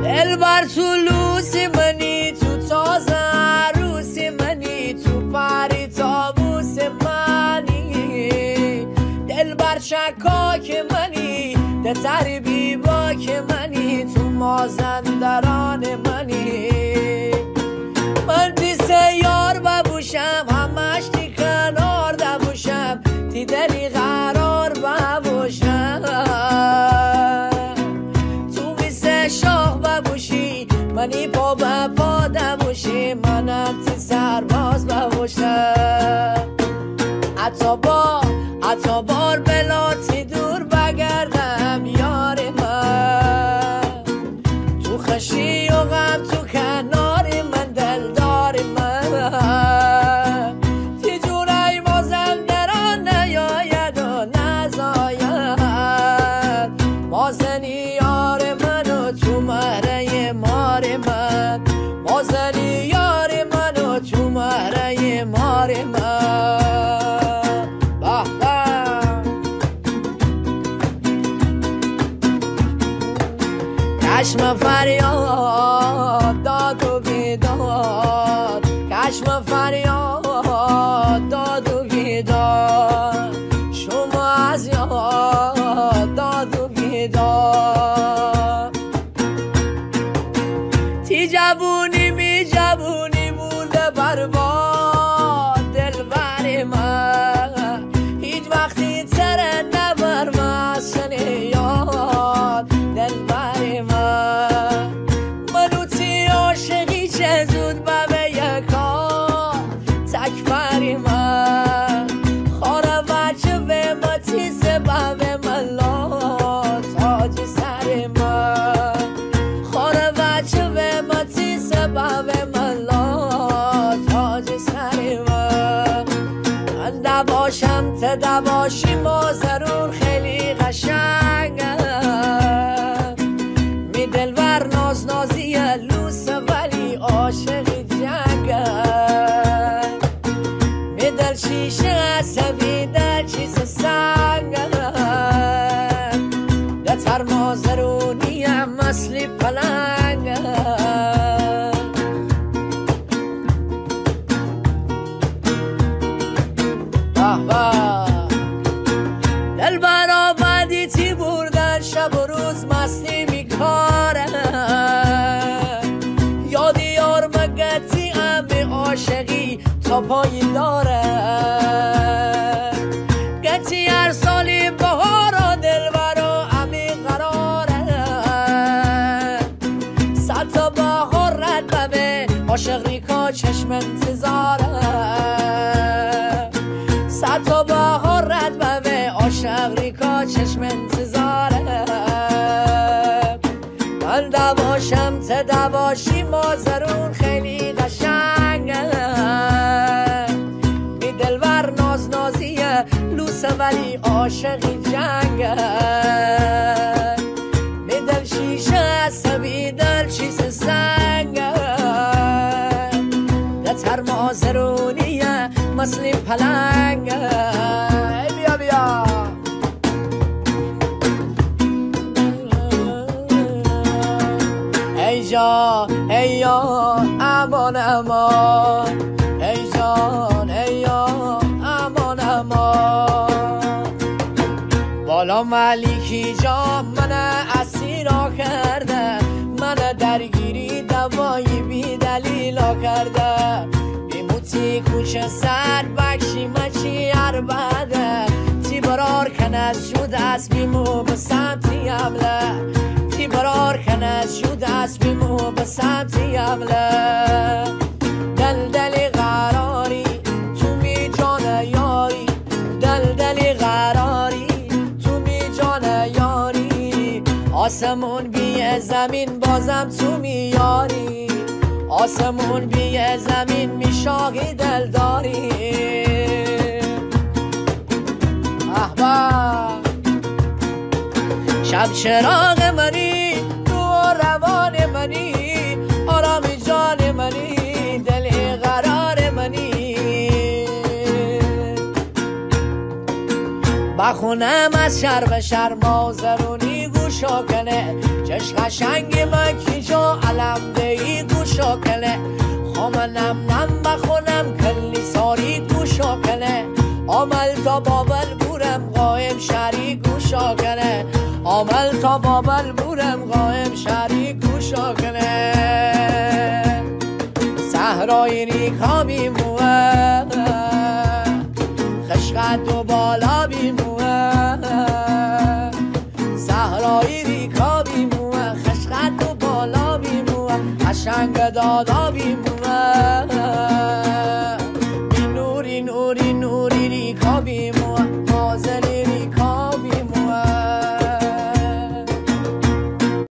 دلبر تو لوسی منی، تو تازه عروسی منی، تو پری تابوس منی. دلبر شکاک منی، ده تربی باک منی، تو مازندران منی. من دیسه یار ببوشم، همش تی کنار دبوشم، تی دلی قرار ببوشم. تو میسه شاه ببوشی، منی پا به پا دبوشی، منم تی سرباز ببوشم. عطا بار بلاتی دور بگردم یار من. تو خشی و غم تو کنار من، دلدار من. تی جوره مازندران نیاید و نزاید. مازنی یار من و تو مهره مار من. مازنی یار من و تو مهره مار من. کشم فریاد داد و بیداد، کشم فریاد داد و بیداد، شما از یاد داد و بیداد. تی جوونی می جوونی مونده برباد دلبر من. هیچ وقتی تره نبر مسن یاد دلبر من. منو تی عاشقی چه زود به یکا تکبر من. خاره وچه به ما تی سبب من لا تاج سر من. خاره وچه به ما تی سبب من لا تاج سر من. من دواشم ته دواشی مازرون خیلی قشنگم. می دلبر ناز نازی لوسه ولی عاشقی جنگم. می دل شیشه عصبی در چیز سنگم. دتر مازرونیم مثل پلنگم. دلبر آمدی تی بردن شب و روز مستی میکارم. یادی یار مگتی همه عاشقی تا پایی دارم. گتی هر سالی بهارا دلبرا همه قرارم. صد تا بهار رد ببه عاشق ریکا چشم انتظارم. صد تا بهار رد ببه عاشق ریکا چشم انتظارم. من دواشم ته دواشی مازرون خیلی قشنگم. می دلبر ناز نازیه لوسه ولی عاشقی جنگم. می دل شیشه عصبی دل چیز سنگم. دتر مازرونیه مثل پلنگم. بیا بیا ای جان ای یان امان امان. ای جان ای یان امان امان. بالا ملیکی جان من اسیرا کرده. من درگیری دوایی بی دلیلا کرده. بیموتی کوچه سر بکشی مچی عربده. تی برار کنه شد از بیمو به سمتی عمله. تی برار کنه شد از بیمو به سمتی عمله. دلدلی قراری تو می جان یاری. دلدلی قراری تو می جان یاری. آسمون بیه زمین بازم تو میاری. آسمون بیه زمین میشاقی دلداری. احباب شب چراغ منی رو روان منی. آرامی جان منی دل قرار منی. بخونم از شر به شر مازرونی گوشا کنه چش قشنگ من کی جا علم دهی گوشا کنه خامنم نم بخونم کلی ساری گوشا کنه عمل تا بابل بورم قایم شری گوشا کنه عمل تا بابل بورم قایم شری گوشا کنه صحرای ریکا بیموه خشقت و بالا بیموه صحرای ریکا بیموه خشقت و بالا بیموه قشنگ دادا بیموه